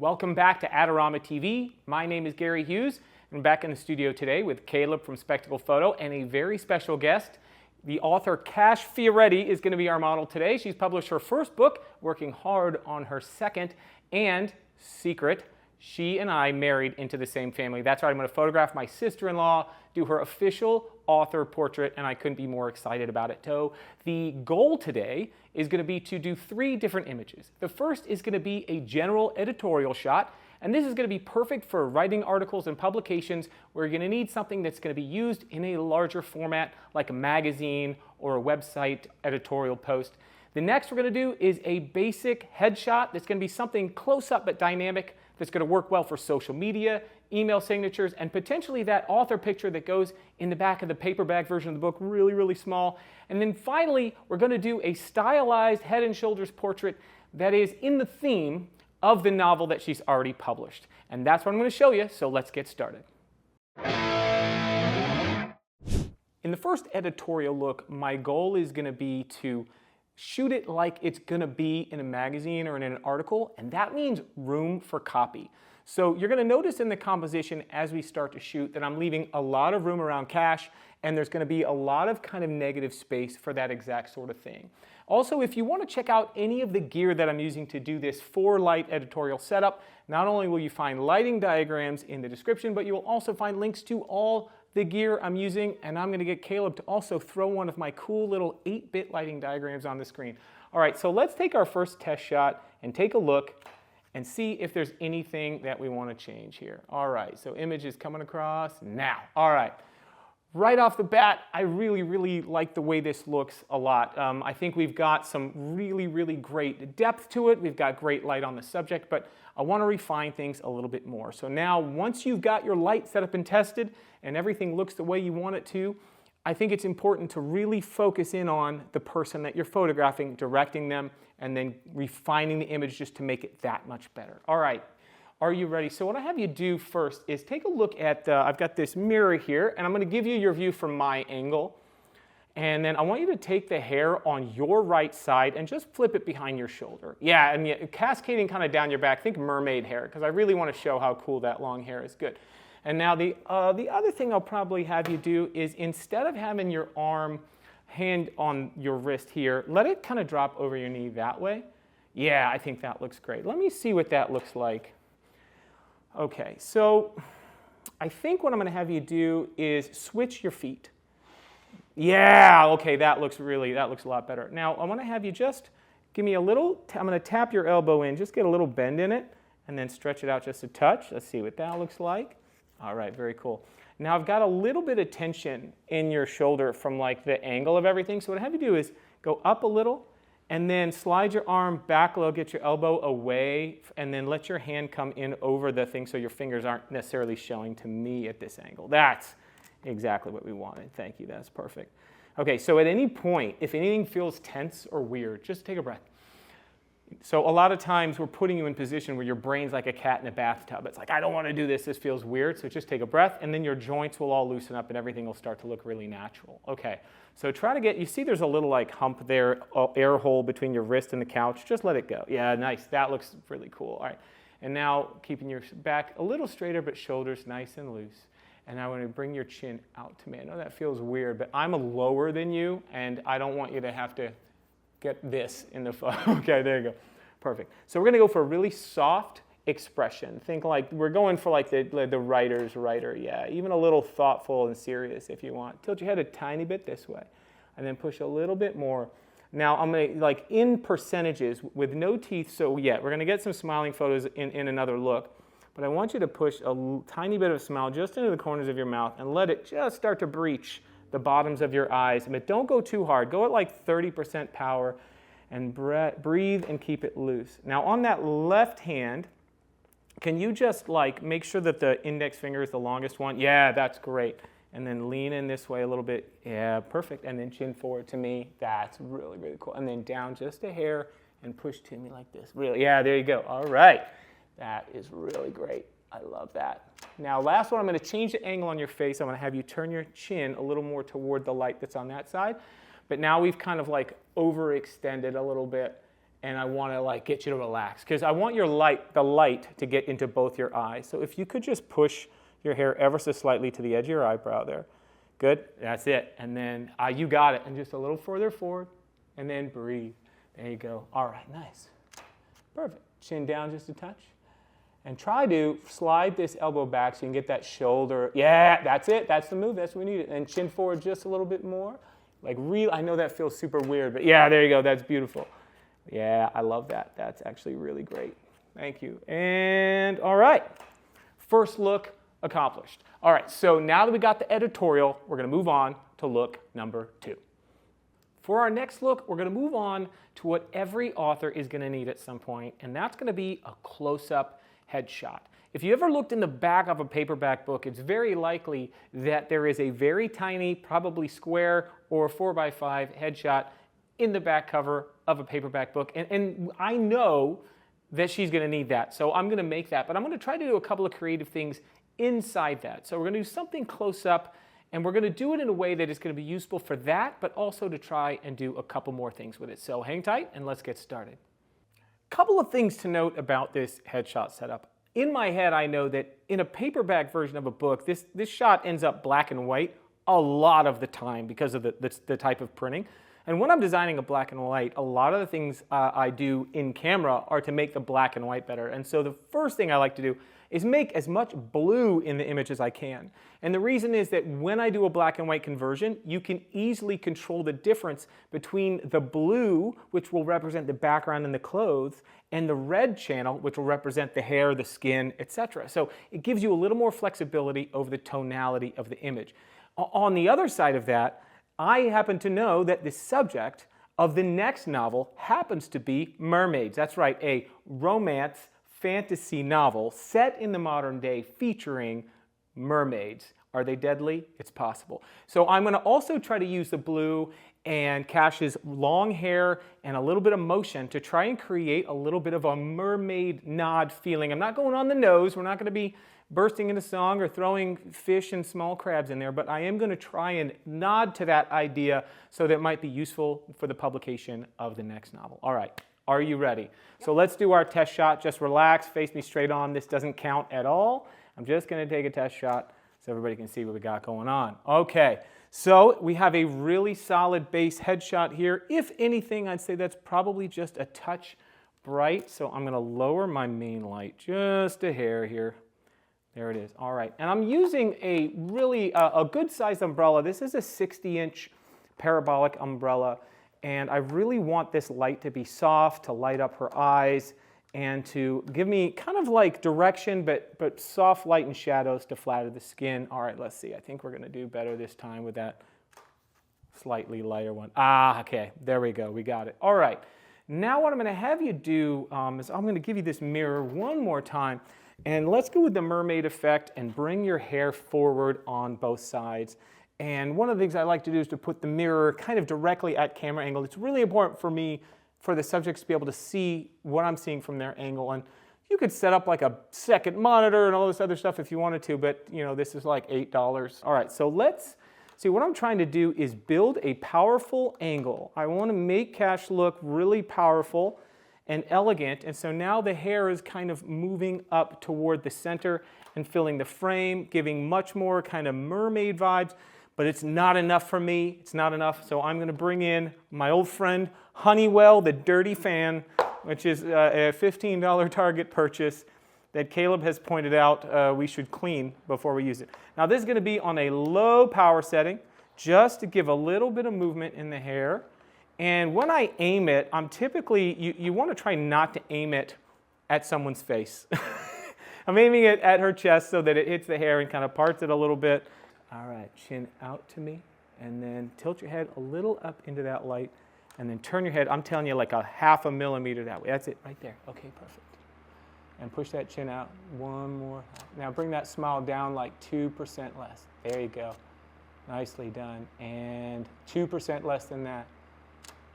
Welcome back to Adorama TV. My name is Gary Hughes. I'm back in the studio today with Caleb from Spectacle Photo and a very special guest. The author Cash Fioretti is going to be our model today. She's published her first book, working hard on her second, and secret, she and I married into the same family. That's right, I'm going to photograph my sister-in-law, do her official author portrait, and I couldn't be more excited about it. So the goal today is going to be to do 3 different images. The first is going to be a general editorial shot, and this is going to be perfect for writing articles and publications where you're going to need something that's going to be used in a larger format like a magazine or a website editorial post. The next we're going to do is a basic headshot that's going to be something close up but dynamic that's going to work well for social media, email signatures, and potentially that author picture that goes in the back of the paperback version of the book, really, really small. And then finally, we're going to do a stylized head and shoulders portrait that is in the theme of the novel that she's already published. And that's what I'm going to show you, so let's get started. In the first editorial look, my goal is going to be to shoot it like it's going to be in a magazine or in an article, and that means room for copy. So you're going to notice in the composition as we start to shoot that I'm leaving a lot of room around Cash, and there's going to be a lot of kind of negative space for that exact sort of thing. Also, if you want to check out any of the gear that I'm using to do this 4-light editorial setup, not only will you find lighting diagrams in the description, but you will also find links to all the gear I'm using, and I'm going to get Caleb to also throw one of my cool little 8-bit lighting diagrams on the screen. All right, so let's take our first test shot and take a look and see if there's anything that we want to change here. All right, so image is coming across now. All right, right off the bat, I really like the way this looks a lot. I think we've got some really great depth to it. We've got great light on the subject, but I want to refine things a little bit more. So now, once you've got your light set up and tested and everything looks the way you want it to, I think it's important to really focus in on the person that you're photographing, directing them, and then refining the image just to make it that much better. All right, are you ready? So what I have you do first is take a look at, I've got this mirror here, and I'm going to give you your view from my angle. And then I want you to take the hair on your right side and just flip it behind your shoulder. Yeah, and cascading kind of down your back. Think mermaid hair, because I really want to show how cool that long hair is. Good. And now the other thing I'll probably have you do is instead of having your hand on your wrist here, let it kind of drop over your knee that way. Yeah, I think that looks great. Let me see what that looks like. Okay, so I think what I'm going to have you do is switch your feet. Yeah, okay, that looks a lot better. Now, I want to have you just give me a little, I'm going to tap your elbow in, just get a little bend in it, and then stretch it out just a touch. Let's see what that looks like. All right, very cool. Now, I've got a little bit of tension in your shoulder from like the angle of everything, so what I have you do is go up a little, and then slide your arm back low, get your elbow away, and then let your hand come in over the thing so your fingers aren't necessarily showing to me at this angle. That's exactly what we wanted. Thank you, that's perfect. Okay, so at any point, if anything feels tense or weird, just take a breath. So a lot of times we're putting you in position where your brain's like a cat in a bathtub. It's like, I don't want to do this, this feels weird. So just take a breath, and then your joints will all loosen up and everything will start to look really natural. Okay, so try to get, you see there's a little like hump there, air hole between your wrist and the couch. Just let it go. Yeah, nice, that looks really cool. All right, and now keeping your back a little straighter, but shoulders nice and loose. And I want to bring your chin out to me. I know that feels weird, but I'm lower than you, and I don't want you to have to get this in the photo. Okay, there you go. Perfect. So we're going to go for a really soft expression. Think like we're going for like the writer's writer. Yeah, even a little thoughtful and serious if you want. Tilt your head a tiny bit this way, and then push a little bit more. Now I'm going to, like in percentages with no teeth, so yeah, we're going to get some smiling photos in another look. But I want you to push a tiny bit of a smile just into the corners of your mouth and let it just start to breach the bottoms of your eyes. But don't go too hard. Go at like 30% power and breathe and keep it loose. Now on that left hand, can you just like make sure that the index finger is the longest one? Yeah, that's great. And then lean in this way a little bit. Yeah, perfect. And then chin forward to me. That's really cool. And then down just a hair and push to me like this. Really, yeah, there you go. All right. That is really great. I love that. Now, last one, I'm going to change the angle on your face. I'm going to have you turn your chin a little more toward the light that's on that side. But now we've kind of like overextended a little bit. and I want to like get you to relax because I want the light to get into both your eyes. So if you could just push your hair ever so slightly to the edge of your eyebrow there. Good, that's it. And then you got it. And just a little further forward and then breathe. There you go. All right, nice. Perfect. Chin down just a touch. And try to slide this elbow back so you can get that shoulder. Yeah, that's it. That's the move. That's what we need. And chin forward just a little bit more. Like real, I know that feels super weird, but yeah, there you go. That's beautiful. Yeah, I love that. That's actually really great. Thank you. And all right, first look accomplished. All right, so now that we got the editorial, we're going to move on to look number 2. For our next look, we're going to move on to what every author is going to need at some point, and that's going to be a close-up headshot. If you ever looked in the back of a paperback book, it's very likely that there is a very tiny, probably square or 4x5 headshot in the back cover of a paperback book. And I know that she's going to need that, so I'm going to make that. But I'm going to try to do a couple of creative things inside that. So we're going to do something close up, and we're going to do it in a way that is going to be useful for that, but also to try and do a couple more things with it. So hang tight, and let's get started. Couple of things to note about this headshot setup. In my head, I know that in a paperback version of a book, this shot ends up black and white a lot of the time because of the type of printing. And when I'm designing a black and white, a lot of the things I do in camera are to make the black and white better. And so the first thing I like to do is make as much blue in the image as I can. And the reason is that when I do a black and white conversion, you can easily control the difference between the blue, which will represent the background and the clothes, and the red channel, which will represent the hair, the skin, etc. So it gives you a little more flexibility over the tonality of the image. On the other side of that, I happen to know that the subject of the next novel happens to be mermaids. That's right, a romance fantasy novel set in the modern day featuring mermaids. Are they deadly? It's possible. So I'm going to also try to use the blue and Cash's long hair and a little bit of motion to try and create a little bit of a mermaid nod feeling. I'm not going on the nose. We're not going to be bursting into song or throwing fish and small crabs in there, but I am going to try and nod to that idea so that it might be useful for the publication of the next novel. All right, are you ready? Yep. So let's do our test shot. Just relax, face me straight on. This doesn't count at all. I'm just going to take a test shot so everybody can see what we got going on. Okay, so we have a really solid base headshot here. If anything, I'd say that's probably just a touch bright, so I'm going to lower my main light just a hair here. There it is. All right. And I'm using a really a good sized umbrella. This is a 60-inch parabolic umbrella. And I really want this light to be soft, to light up her eyes, and to give me kind of like direction, but soft light and shadows to flatter the skin. All right, let's see. I think we're going to do better this time with that slightly lighter one. Ah, okay. There we go. We got it. All right. Now what I'm going to have you do is I'm going to give you this mirror one more time. And let's go with the mermaid effect and bring your hair forward on both sides. And one of the things I like to do is to put the mirror kind of directly at camera angle. It's really important for me, for the subjects to be able to see what I'm seeing from their angle. And you could set up like a second monitor and all this other stuff if you wanted to, but you know, this is like $8. All right, so let's see, what I'm trying to do is build a powerful angle. I want to make Cash look really powerful and elegant, and so now the hair is kind of moving up toward the center and filling the frame, giving much more kind of mermaid vibes, but it's not enough for me. It's not enough, so I'm going to bring in my old friend Honeywell, the dirty fan, which is a $15 Target purchase that Caleb has pointed out we should clean before we use it. Now this is going to be on a low power setting, just to give a little bit of movement in the hair. And when I aim it, I'm typically, you want to try not to aim it at someone's face. I'm aiming it at her chest so that it hits the hair and kind of parts it a little bit. All right, chin out to me, and then tilt your head a little up into that light, and then turn your head, I'm telling you, like a ½ millimeter that way. That's it, right there. Okay, perfect. And push that chin out one more. Now bring that smile down like 2% less. There you go. Nicely done. And 2% less than that.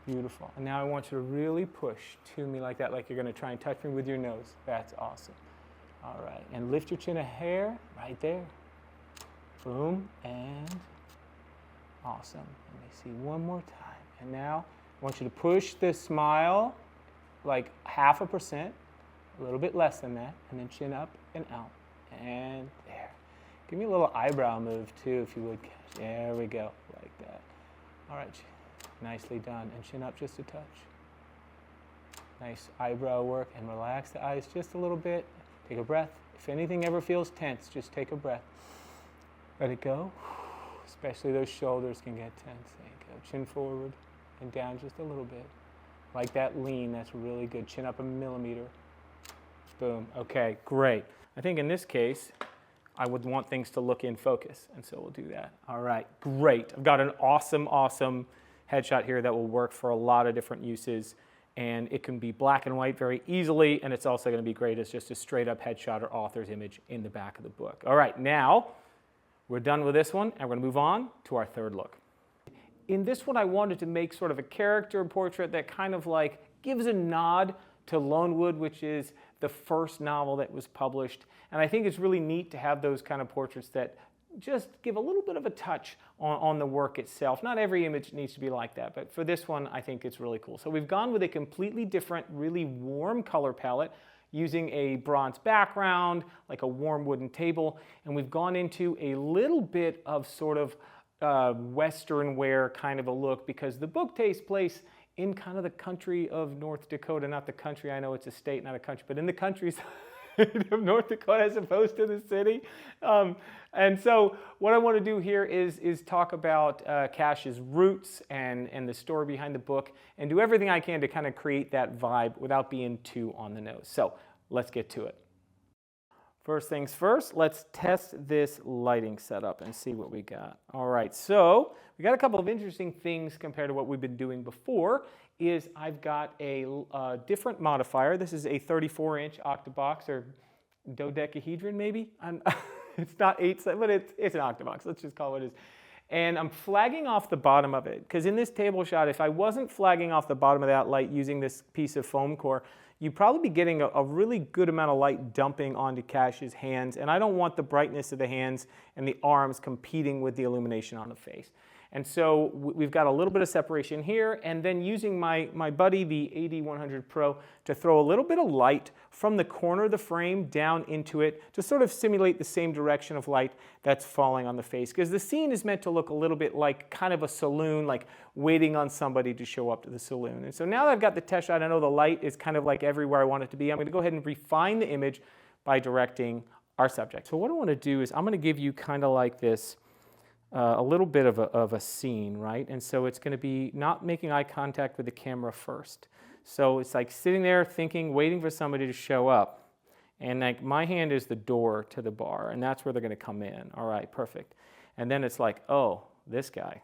Beautiful. And now I want you to really push to me like that, like you're going to try and touch me with your nose. That's awesome. All right. And lift your chin a hair right there. Boom. And awesome. Let me see one more time. And now I want you to push this smile like 0.5%, a little bit less than that, and then chin up and out, and there. Give me a little eyebrow move too, if you would. There we go, like that. All right, nicely done, and chin up just a touch. Nice eyebrow work, and relax the eyes just a little bit. Take a breath. If anything ever feels tense, just take a breath. Let it go. Especially those shoulders can get tense. There you go. Chin forward and down just a little bit. Like that lean, that's really good. Chin up 1 millimeter. Boom. Okay, great. I think in this case, I would want things to look in focus, and so we'll do that. All right, great. I've got an awesome, awesome headshot here that will work for a lot of different uses, and it can be black and white very easily, and it's also going to be great as just a straight up headshot or author's image in the back of the book. All right, now we're done with this one, and we're going to move on to our third look. In this one, I wanted to make sort of a character portrait that kind of like gives a nod to Lonewood, which is the first novel that was published. And I think it's really neat to have those kind of portraits that just give a little bit of a touch on the work itself. Not every image needs to be like that, but for this one, I think it's really cool. So we've gone with a completely different, really warm color palette using a bronze background, like a warm wooden table, and we've gone into a little bit of sort of Western wear kind of a look, because the book takes place in kind of the country of North Dakota. Not the country, I know it's a state, not a country, but in the countryside of North Dakota as opposed to the city. And so what I want to do here is talk about Cash's roots and the story behind the book, and do everything I can to kind of create that vibe without being too on the nose. So let's get to it. First things first, let's test this lighting setup and see what we got. All right, so we got a couple of interesting things compared to what we've been doing before. Is I've got a different modifier. This is a 34-inch octabox, or dodecahedron maybe? It's not 8, but it's an octabox. Let's just call it what it is. And I'm flagging off the bottom of it, because in this table shot, if I wasn't flagging off the bottom of that light using this piece of foam core, you'd probably be getting a really good amount of light dumping onto Cash's hands, and I don't want the brightness of the hands and the arms competing with the illumination on the face. And so we've got a little bit of separation here, and then using my buddy, the AD100 Pro, to throw a little bit of light from the corner of the frame down into it to sort of simulate the same direction of light that's falling on the face. Because the scene is meant to look a little bit like kind of a saloon, like waiting on somebody to show up to the saloon. And so now that I've got the test shot, I know the light is kind of like everywhere I want it to be. I'm going to go ahead and refine the image by directing our subject. So what I want to do is I'm going to give you kind of like this a little bit of a scene, right? And so it's going to be not making eye contact with the camera first. So it's like sitting there thinking, waiting for somebody to show up. And like my hand is the door to the bar, and that's where they're going to come in. All right, perfect. And then it's like, oh, this guy.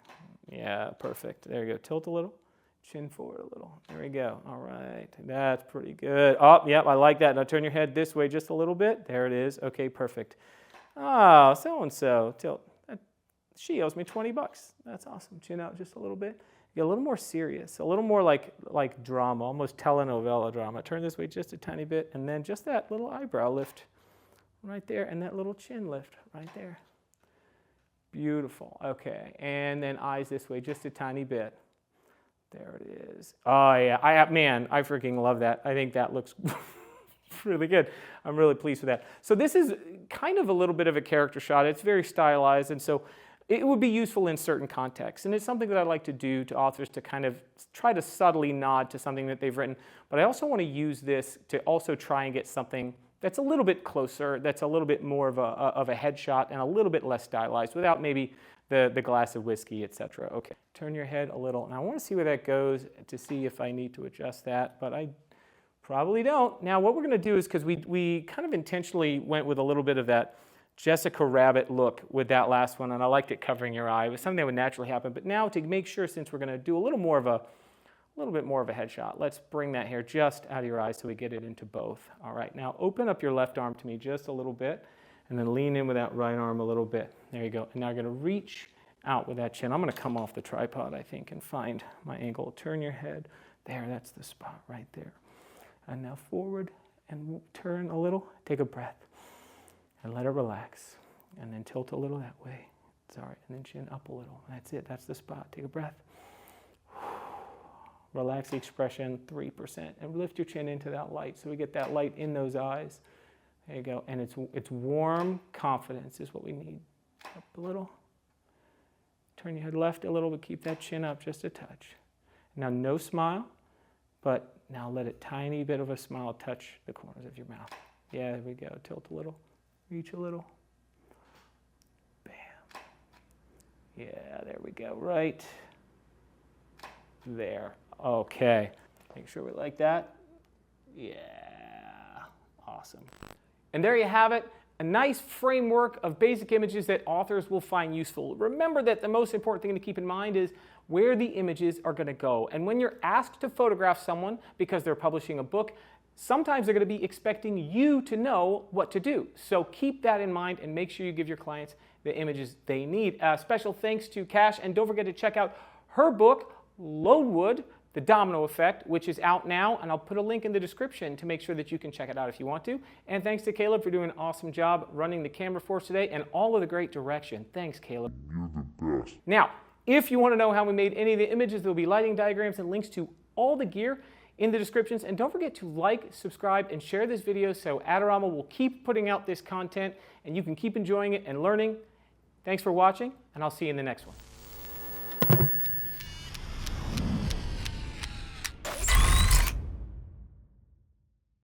Yeah, perfect. There you go. Tilt a little. Chin forward a little. There we go. All right. That's pretty good. Oh, yep, I like that. Now turn your head this way just a little bit. There it is. Okay, perfect. Oh, so-and-so. Tilt. She owes me $20. That's awesome. Chin out just a little bit. Get a little more serious, a little more like drama, almost telenovela drama. Turn this way just a tiny bit, and then just that little eyebrow lift right there, and that little chin lift right there. Beautiful. Okay, and then eyes this way just a tiny bit. There it is. Oh yeah, man, I freaking love that. I think that looks really good. I'm really pleased with that. So this is kind of a little bit of a character shot. It's very stylized, and so it would be useful in certain contexts. And it's something that I like to do to authors to kind of try to subtly nod to something that they've written. But I also want to use this to also try and get something that's a little bit closer, that's a little bit more of a headshot and a little bit less stylized without maybe the glass of whiskey, etc. Okay, turn your head a little. And I want to see where that goes to see if I need to adjust that, but I probably don't. Now what we're going to do is, because we kind of intentionally went with a little bit of that Jessica Rabbit look with that last one, and I liked it covering your eye. It was something that would naturally happen, but now to make sure, since we're going to do a little bit more of a headshot, let's bring that hair just out of your eyes so we get it into both. All right, now open up your left arm to me just a little bit, and then lean in with that right arm a little bit. There you go. And now I'm going to reach out with that chin. I'm going to come off the tripod, I think, and find my angle. Turn your head. There, that's the spot right there. And now forward and turn a little. Take a breath. And let it relax. And then tilt a little that way. Sorry. And then chin up a little. That's it. That's the spot. Take a breath. Relax the expression, 3%. And lift your chin into that light so we get that light in those eyes. There you go. And it's warm confidence is what we need. Up a little. Turn your head left a little, but keep that chin up just a touch. Now, no smile, but now let a tiny bit of a smile touch the corners of your mouth. Yeah, there we go. Tilt a little. Reach a little. Bam. Yeah, there we go. Right there. Okay. Make sure we like that. Yeah. Awesome. And there you have it. A nice framework of basic images that authors will find useful. Remember that the most important thing to keep in mind is where the images are going to go. And when you're asked to photograph someone because they're publishing a book, sometimes they're going to be expecting you to know what to do. So keep that in mind and make sure you give your clients the images they need. Special thanks to Cash, and don't forget to check out her book, Lonewood, The Domino Effect, which is out now, and I'll put a link in the description to make sure that you can check it out if you want to. And thanks to Caleb for doing an awesome job running the camera for us today and all of the great direction. Thanks, Caleb. You're the best. Now, if you want to know how we made any of the images, there will be lighting diagrams and links to all the gear in the descriptions. And don't forget to like, subscribe, and share this video so Adorama will keep putting out this content and you can keep enjoying it and learning. Thanks for watching, and I'll see you in the next one.